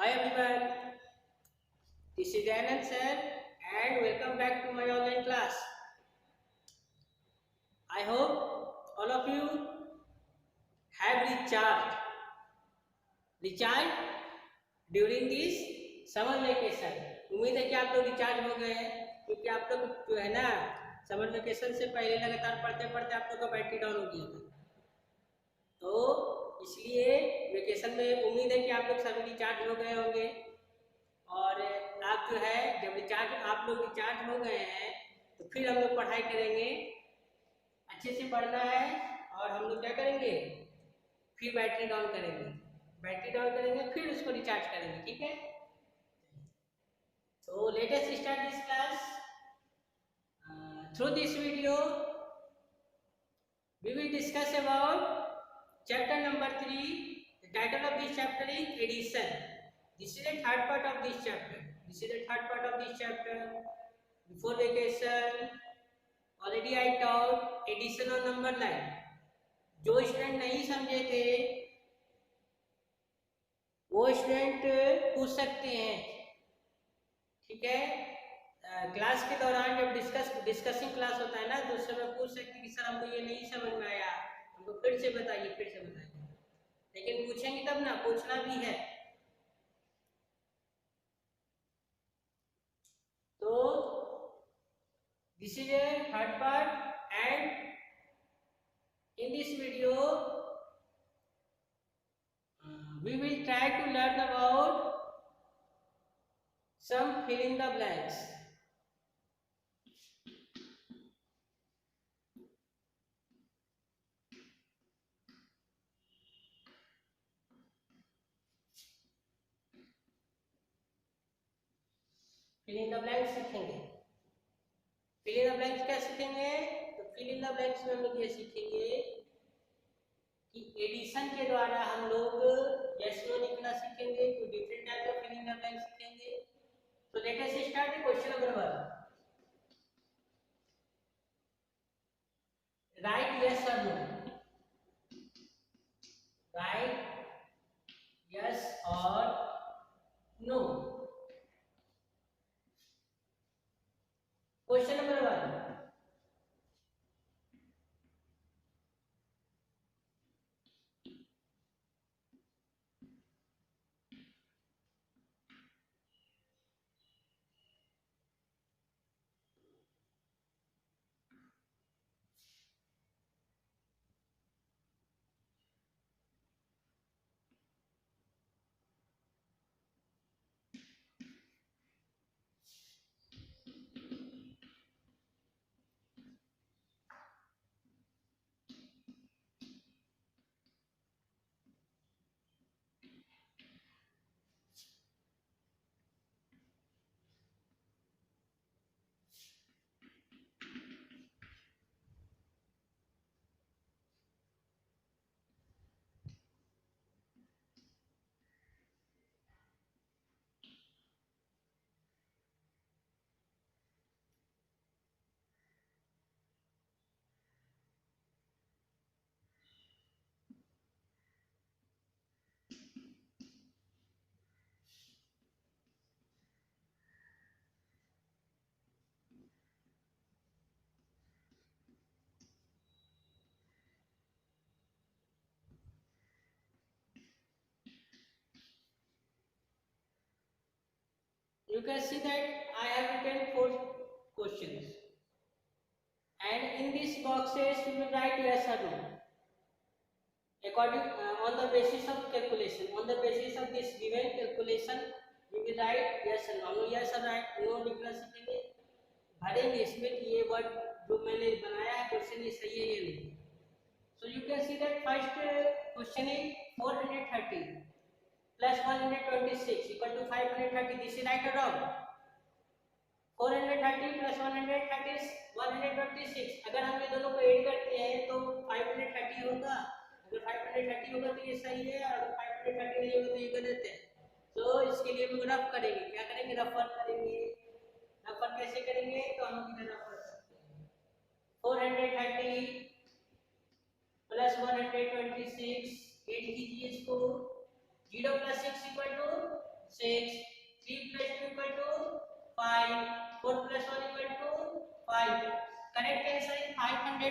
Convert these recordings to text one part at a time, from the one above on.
Hi everyone, this is Anand sir and welcome back to my online class. I hope all of you have recharged during this summer vacation. उम्मीद है कि आप लोग recharge हो गए हैं, क्योंकि आप लोग जो है ना समर वेकेशन से पहले लगातार पढ़ते पढ़ते आप लोग का बैटरी डाउन हो गया था, तो इसलिए वेकेशन में उम्मीद है कि आप लोग सभी रिचार्ज हो गए होंगे। और आप जो है जब आप लोग रिचार्ज हो गए हैं तो फिर हम लोग पढ़ाई करेंगे, अच्छे से पढ़ना है। और हम लोग क्या करेंगे, फिर बैटरी डाउन करेंगे, फिर उसको रिचार्ज करेंगे, ठीक है। So let us start this class. Through this video we will discuss about chapter number 3. The title of this chapter is addition. This is the third part of this chapter. Before vacation already I taught addition on number line. जो student नहीं समझे थे वो student पूछ सकते हैं, ठीक है। क्लास के दौरान जब डिस्कसिंग क्लास होता है ना, तो उस समय पूछ सकते हैं कि सर हमको ये नहीं समझ में आया, हमको फिर से बताइए। लेकिन पूछेंगे तब ना, पूछना भी है। तो this is a third part and in this video we will try to learn about some fill in the blanks. fill in the blanks सीखेंगे। fill in the blanks क्या सीखेंगे, तो fill in the blanks में हम लोग ये सीखेंगे कि एडिशन के द्वारा हम लोग yes no लिखना सीखेंगे, तो डिफरेंट टाइप का fill in the blanks सीखेंगे। तो let us start the question number 1। Right yes or no, right yes or no। Question number 1, you can see that I have written 4 questions, and in these boxes we will write yes or no according on the basis of calculation. On the basis of this given calculation we will write yes or no। yes or no लिखना सीखेंगे, भरेंगे इसमें कि ये word जो मैंने बनाया है क्वेश्चन ये सही है या नहीं। So you can see that first question is 430 plus 126 equal to 530. This is right or wrong? 430 plus 130 is 126। अगर हम ये दोनों को ऐड करते हैं तो 530 होगा। अगर 530 होगा तो ये सही है, और अगर 530 नहीं होगा तो ये गलत है। तो इसके लिए हम रफ करेंगे, क्या करेंगे, रफर करेंगे। रफर कैसे करेंगे, तो हम इधर रफ कर सकते हैं। 430 प्लस 126 ऐड कीजिए इसको, 0 + 6 = 6, 3 plus 2 equal to 5, 4 plus 1 equal to 5. Correct answer is 556.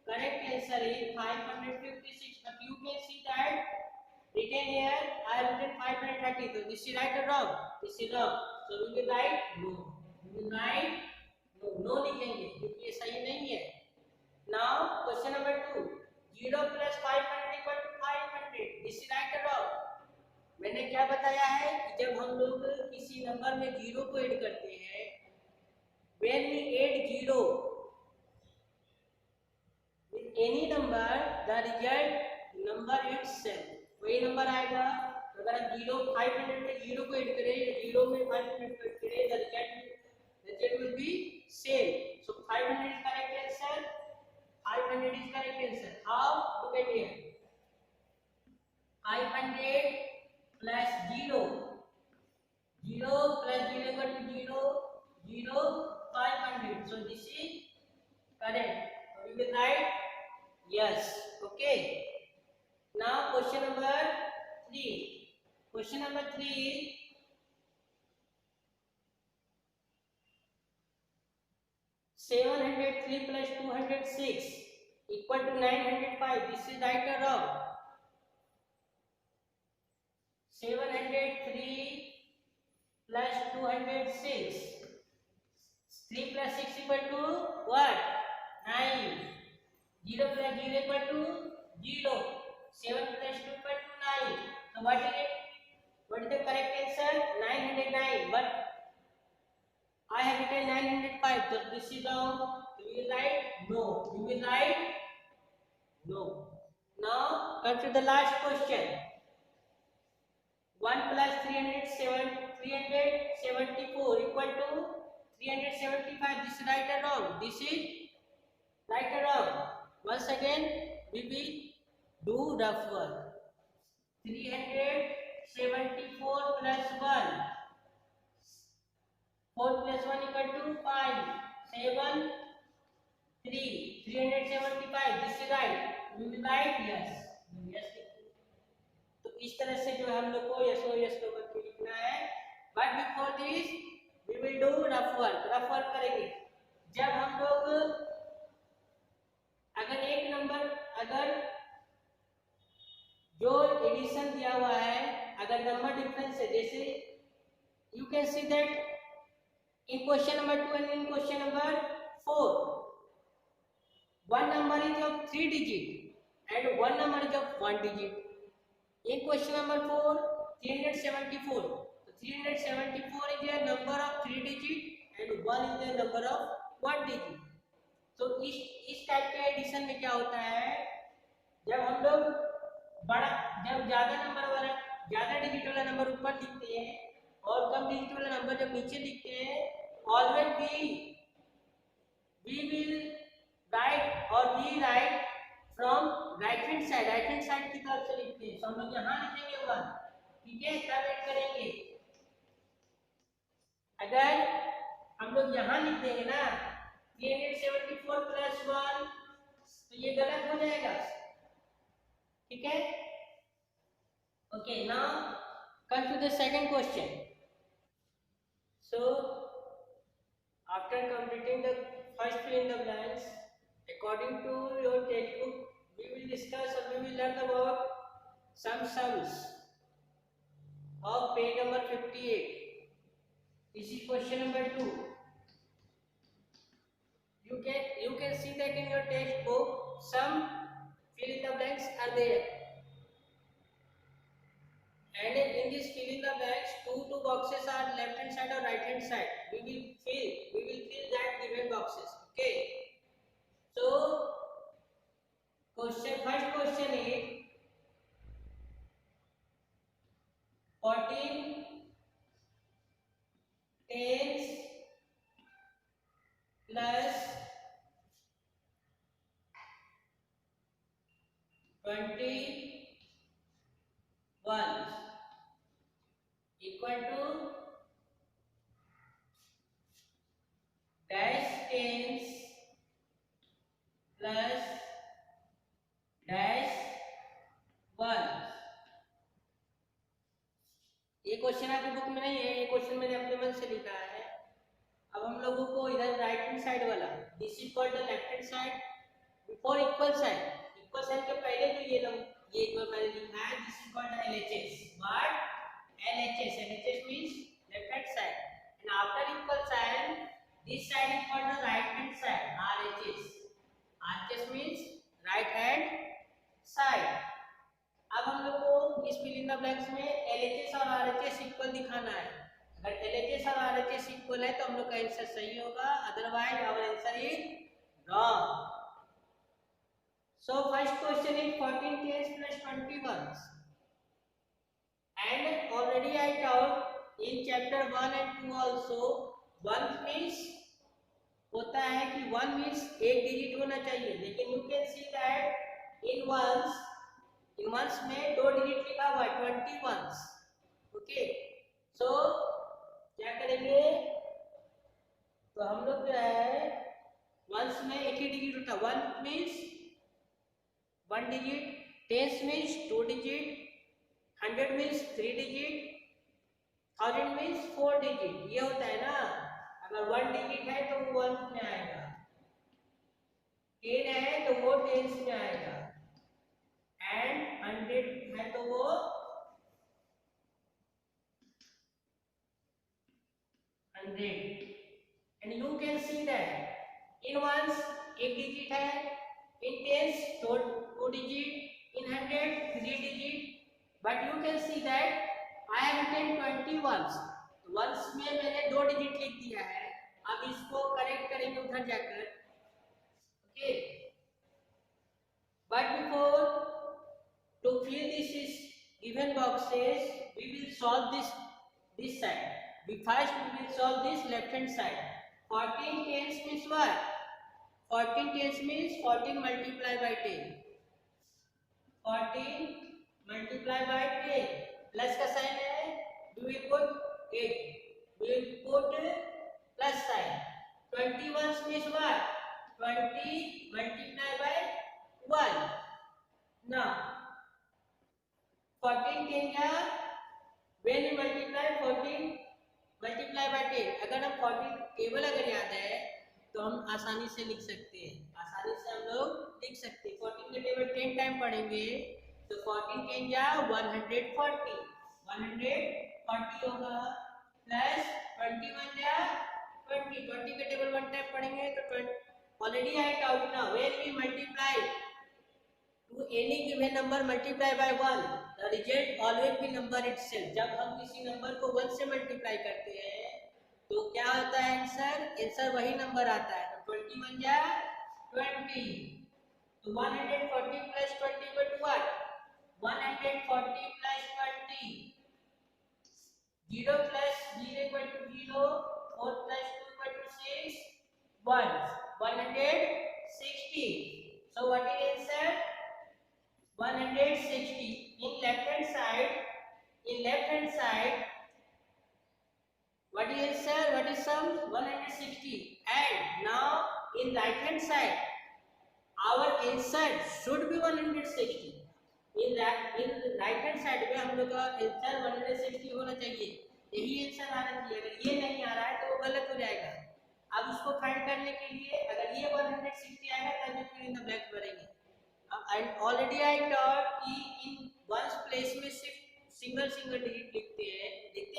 Correct answer is 556. But you can see that written here, I have written 530. So this is right or wrong? This is wrong. So we will write no. We will write no. No लिखेंगे क्योंकि ये सही नहीं है. Now question number 2. 0 plus 500 equal to 500. This is right or wrong? मैंने क्या बताया है कि जब हम लोग किसी नंबर में जीरो को ऐड करते हैं, when we add zero with any number, the result number itself, वही नंबर आएगा. अगर हम 500 में जीरो को ऐड करें या जीरो में 500 को ऐड करें, the result will be same. So 500 is correct answer. 500 is correct answer. How? Look at here. 500 plus 0. 0 plus 0 equal to 0. 0, 500. So this is correct. So we will write yes. Okay. Now question number 3. Question number 3 is 703 plus 206 equal to 905. This is right or wrong? 703 plus 206. 3 plus 6 equal to what? 9. 0 plus 0 equal to 0. 7 plus 2 equal to 9. So what is it? What is the correct answer? 909. But I have written 905. So this is wrong. So we will write no. We will write no. Now come to the last question. 1 plus 374 equal to 375. This is right or wrong? This is right or wrong? Once again, we will do rough work. 374 plus 1. 4 plus 1 equal to 5. 7, 3. 375. This is right. We will write yes. Yes. तो इस तरह से जो हम लोग को yes करके लिखना है. But before this we will do rough work करेंगे. जब हम लोग अगर जो एडिशन दिया हुआ है, अगर नंबर डिफरेंस है, जैसे you can see that in question number 2 and in question number 4 one number is of 3 digit and one number is of 1 digit. In question number 4, 374. So 374 is a number of 3 digit and 1 is a number of 1 digit. So इस type के addition में क्या होता है, जब हम लोग जब ज्यादा डिजिट वाला नंबर ऊपर लिखते हैं और कम डिजिट वाला नंबर जब नीचे लिखते हैं, always we will write or we write from right hand side की तरफ से लिखते हैं. तो हम लोग यहाँ लिखेंगे 1. ठीक है, तब ऐड करेंगे. अगर हम लोग यहाँ लिख देंगे ना 374 plus 1, तो ये गलत हो जाएगा. ठीक है. Okay, now come to the second question. So after completing the first fill in the blanks, according to your textbook, we will discuss or we will learn about some sums of page number 58. This is question number 2. You can see that in your textbook some fill in the blanks are there, and in this fill in the blanks two boxes are left hand side or right hand side. We will fill that given boxes. Okay. So first question is 14 tens plus 20 ones equal to dash tens plus dash ones. ये question आपकी book में नहीं है, ये question मैंने अपने मन से लिखा है। अब हम लोगों को इधर राइट हैंड साइड वाला, this is called the left hand side before equal sign. Equal sign के पहले जो ये जो मैंने लिखा है, this is called LHS। What? LHS means left hand side, and after equal sign this side is called the right hand side, RHS। RHS means right hand side. अब हम लोग को इस फिल इन द ब्लैंक्स में LHS और RHS equal दिखाना है। अगर LHS और RHS इक्वल है तो हम लोग का आंसर सही होगा, otherwise our answer is wrong. So first question is 14 10s plus 21, and already I taught in chapter 1 and 2 also, 1 means होता है कि 1 means एक डिजिट होना चाहिए, लेकिन you can see that in ones में 2 डिजिट लिखा हुआ है, 21। ओके, सो क्या करेंगे, तो हम लोग जो है वंस में एक ही डिजिट होता है। 1 means 1 digit, 10 means 2 digit, 100 means 3 digit, 1000 means 4 digit. ये होता है ना, अगर 1 डिजिट है तो वो 1 में आएगा, 10 है तो वो 10 में आएगा, एंड 100 है तो वो 100। And you can see that in ones एक डिजिट है, in tens 2 digit, in 100 3 digit, but you can see that I have ten 21। Ones में मैंने 2 डिजिट लिख दिया है। अब इसको करेक्ट करेंगे उधर जाकर। Okay, but before to fill this given boxes, we will solve this side. First we will solve this left hand side. 14 tens means what? 14 tens means 14 multiplied by 10. 14 multiplied by 10. Plus का sign है, we will put 8. We will put plus sign. 21 means what? 20 multiplied by 1. Now 14 10 या when you multiply 14 multiply by 10, अगर हम 14 table अगर याद है तो हम आसानी से लिख सकते हैं, आसानी से हम लोग लिख सकते हैं। 14 के टेबल 10 टाइम पढ़ेंगे तो 14 10 या 140 होगा, प्लस 21 या 20 के टेबल 1 टाइम पढ़ेंगे तो ऑलरेडी आई आउट ना, when we multiply to any given number multiply by 1, the result always be number itself। जब हम किसी नंबर को 1 से मल्टीप्लाई करते हैं तो क्या होता है आंसर वही नंबर आता है। तो 21 या 20, तो 140 plus 20 equal to what? 140 plus 20, 0 plus 0 equal to 0, 4 plus 2 equal to 6, 160। So what is answer? 160. In left hand side, what is answer? What is sum? 160. And now in right hand side, our answer should be 160. in right hand side में हम लोग का answer 160 होना चाहिए, यही answer आना चाहिए। अगर ये नहीं आ रहा है तो वो गलत हो जाएगा। अब उसको फाइंड करने के लिए अगर ये 160 आएगा तब हम फिर इन द ब्लैंक्स भरेंगे। एंड ऑलरेडी आई टॉट कि इन वंस प्लेस में सिर्फ सिंगल डिजिट लिखते हैं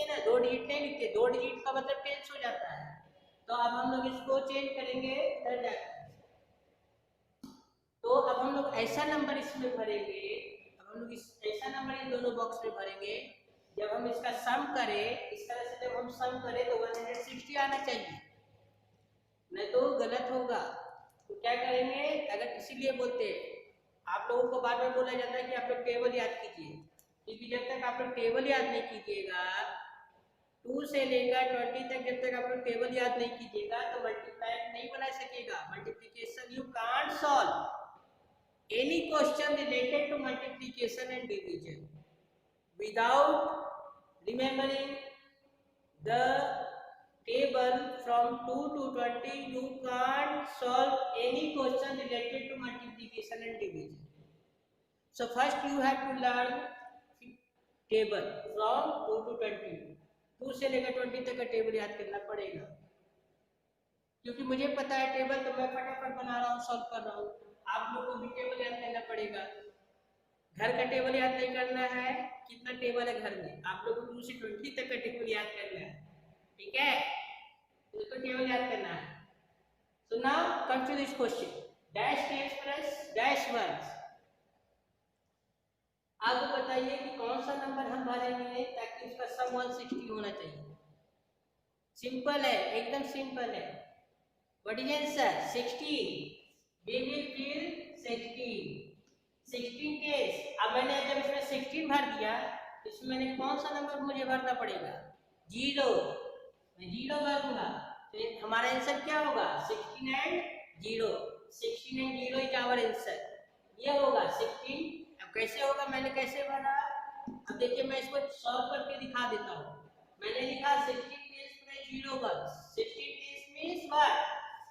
ना, 2 डिजिट नहीं लिखते। 2 डिजिट का मतलब टेंस हो जाता है। तो अब हम लोग इसको चेंज करेंगे इधर जाकर। तो अब हम लोग ऐसा नंबर इसमें भरेंगे, अब हम लोग ऐसा नंबर इन दोनों बॉक्स में भरेंगे जब हम इसका सम करें, इस तरह से जब हम सम करें तो 160 आना चाहिए, नहीं तो गलत होगा। तो क्या करेंगे, अगर इसीलिए बोलते हैं आप लोगों को बार बार बोला जाता है कि आप लोग टेबल याद कीजिए, क्योंकि जब तक आप लोग टेबल याद नहीं कीजिएगा 2 से लेकर 20 तक, जब तक आप लोग टेबल याद नहीं कीजिएगा तो मल्टीप्लाई नहीं बना सकेगा। Multiplication you can't solve any question related to multiplication and division without remembering the table from 2 to 20. You can't solve any question related to multiplication and division. So first you have to learn table from 2 to 20. से लेकर 20 तक का table याद करना पड़ेगा, क्योंकि मुझे पता है टेबल, तो मैं फटाफट बना रहा हूँ, सॉल्व कर रहा हूँ। आप लोग को भी टेबल याद करना पड़ेगा। घर का टेबल याद नहीं करना है, कितना टेबल है घर में, आप लोग को 2 से 20 तक का टेबल याद करना है, ठीक है? तो इसको टेबल याद करना है। So now come to this question. Dash tens plus dash ones. आप बताइए कि कौन सा नंबर हम भरेंगे ताकि उसका सम 160 होना चाहिए। सिंपल है, एकदम सिंपल है। What is answer? 16. We will fill 16. 16 days. अब मैंने जब इसमें 16 भर दिया, इसमें मैंने कौन सा नंबर मुझे भरना पड़ेगा? 0. मैं 0 भरूंगा, तो हमारा आंसर क्या होगा? 16 and 0. 16 and 0 is our answer. ये होगा 16। अब कैसे होगा, मैंने कैसे भरा? अब देखिए मैं इसको सॉल्व करके दिखा देता हूँ। मैंने लिखा 16 tens plus 0 ones. 16 tens means what?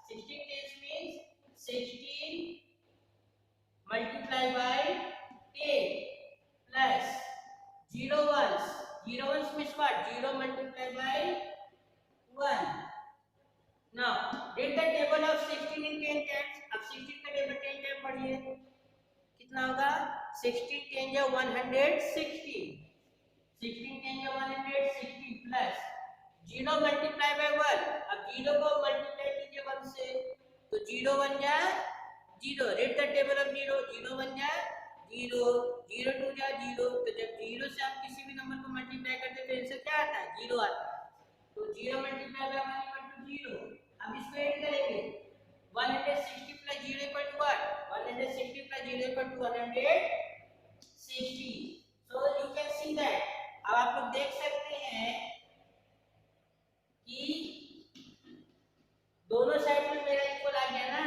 16 tens means 16 multiply by 10 plus 0 ones. 0 ones means what? 0 multiply by 1. Now did the table of 16 in 10 times. अब 16 का टेबल 10 टाइम पढ़िए, कितना होगा? 16 10 या 160। 16 10 या 160 प्लस 0 मल्टीप्लाई बाय 1। अब 0 को मल्टीप्लाई कीजिए 1 से, तो 0 1 जा 0। Read the table of 0। 0 1 जा 0, 0 2 जा 0। तो जब 0 से आप किसी भी नंबर को मल्टीप्लाई करते हैं तो आंसर क्या आता है? 0 आता है। तो 0 मल्टीप्लाई बाय 1 इक्वल टू 0। अब इसको ऐड करेंगे, 160 plus 0 equal to what? 160 plus 0 equal to 160। So you can see that. अब आप लोग देख सकते हैं कि दोनों साइड में मेरा इक्वल आ गया ना,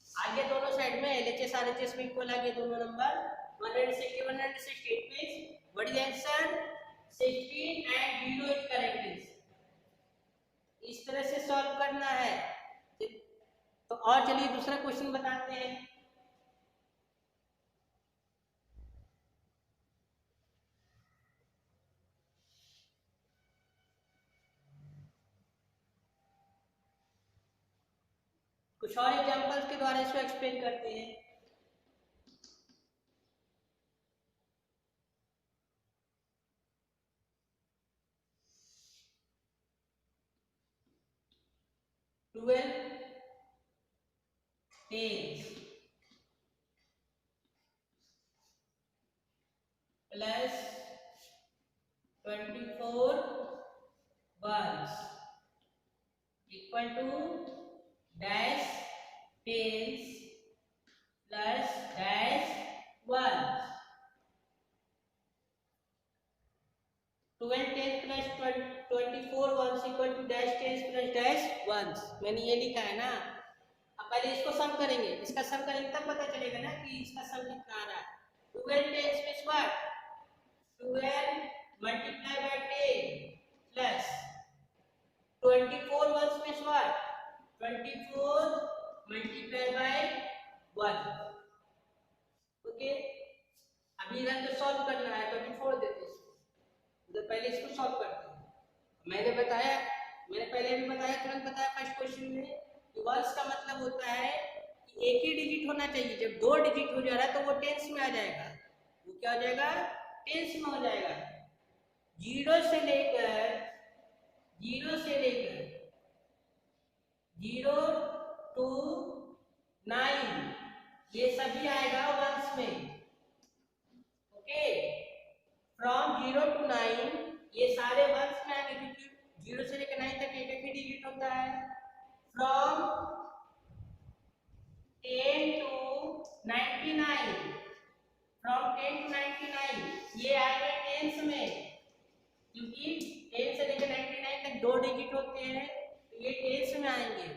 आ गया दोनों साइड में, LHS RHS में इक्वल आ गया दोनों number. 160 160 it means what is answer? 16 and 0 is correct answer. इस तरह से सॉल्व करना है। तो और चलिए दूसरा क्वेश्चन बताते हैं। कुछ और एग्जांपल्स के द्वारा इसको एक्सप्लेन करते हैं। Twelve tens plus 24 ones equal to dash tens plus dash ones. 12 tens plus 24 ones equal to dash tens plus dash ones. मैंने ये लिखा है ना। अब पहले इसको सम करेंगे, इसका सम करेंगे तब पता चलेगा ना कि इसका सम कितना आ रहा है। 12 tens means what? 12 multiply by 10 plus 24 ones means what? 24 multiply by 1। Okay, अभी इधर तो सॉल्व करना है, 24 देते हैं, तो पहले इसको सॉल्व करते हैं। मैंने पहले भी बताया, तुरंत बताया फर्स्ट क्वेश्चन में कि वंस का मतलब होता है कि एक ही डिजिट होना चाहिए। जब 2 डिजिट हो जा रहा है तो वो टेंस में आ जाएगा। वो क्या हो जाएगा? टेंस में हो जाएगा। 0 से लेकर 0 to 9 ये सभी आएगा वंस में। ओके, फ्रॉम 0 to 9 ये सारे वंस में आएंगे, क्योंकि 0 से लेकर 9 तक एक एक ही डिजिट होता है। फ्रॉम 10 to 99, फ्रॉम 10 to 99 ये आएगा टेंस में, क्योंकि 10 से लेकर 99 तक 2 डिजिट होते हैं, तो ये टेंस में आएंगे।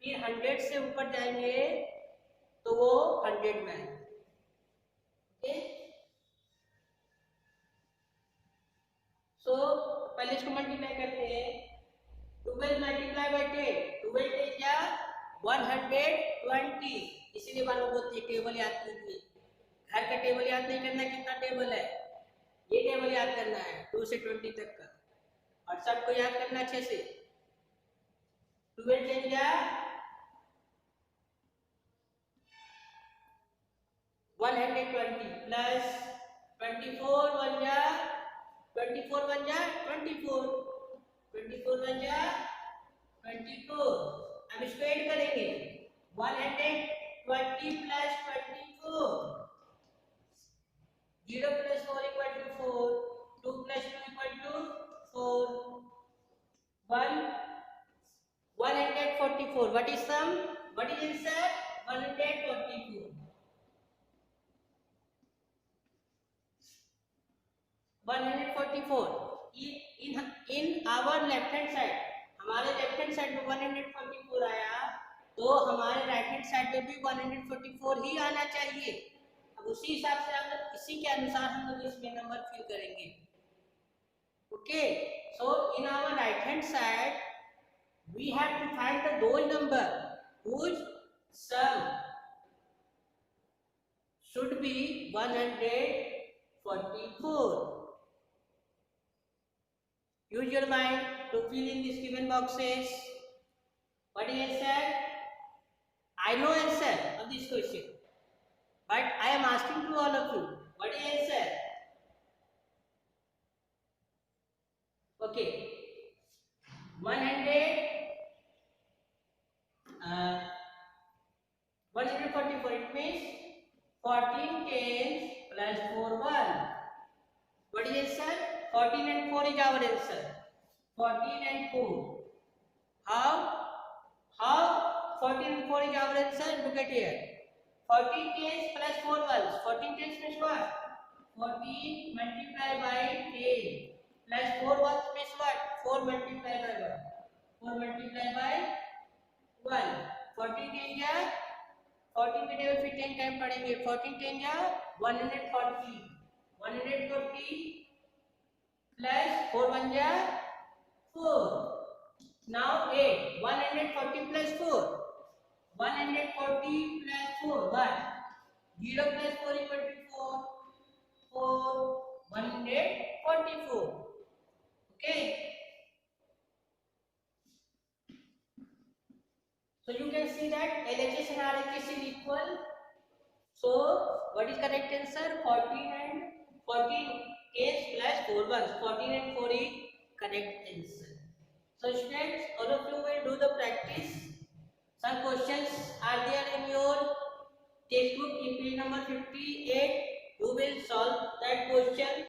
फिर 100 से ऊपर जाएंगे तो वो 100 में आएंगे। ओके, सो पहले इसको मल्टीप्लाई करते हैं। 12 मल्टीप्लाई बाय 10, 12 10 या 120। इसीलिए बार बोलती है टेबल याद कीजिए। घर का टेबल याद नहीं करना, कितना टेबल है, ये टेबल याद करना है 2 से 20 तक का। और सबको याद करना अच्छे से। 12 10 जा 120 प्लस 24 1 जा 24 1 जा 24 24 1 जा 24। अब इसको ऐड करेंगे 120 plus 24 0 plus 4 equal to 4 2 plus 2 equal to 4 1 144 what is sum what is answer 144 144 in our left hand side हमारे लेफ्ट हैंड साइड में 144 आया तो हमारे राइट हैंड साइड में भी 144 ही आना चाहिए। अब उसी हिसाब से हम लोग इसी के अनुसार हम लोग इसमें नंबर फिल करेंगे। Okay so in our right hand side we have to find the those number whose sum should be 144. Use your mind to fill in these given boxes. What is answer? I know answer of this question, but I am asking to all of you. What is answer? Okay, 144. It means 14 tens plus 4 1. What is answer? 14 and 4 is our answer. 14 and 4. How 14 and 4 is our answer? Look at here. 14 tens plus 4 ones. 14 tens means what? 14 multiplied by 10 plus 4 ones means what? 4 multiplied by 1. 4 multiplied by 1. 14 10 या 14 के table फिर 10 time पढ़ेंगे। 14 10 या 140 plus 4 1 जा 4। Now 8 140 plus 4 140 plus 4 what 0 plus 4 equal to 4 144। okay so you can see that LHS and RHS is equal, so what is correct answer? 14 and 14 is plus 4 ones, 14 and 4 is correct answer. So students, all of you will do the practice. Some questions are there in your textbook in page number 58. You will solve that question.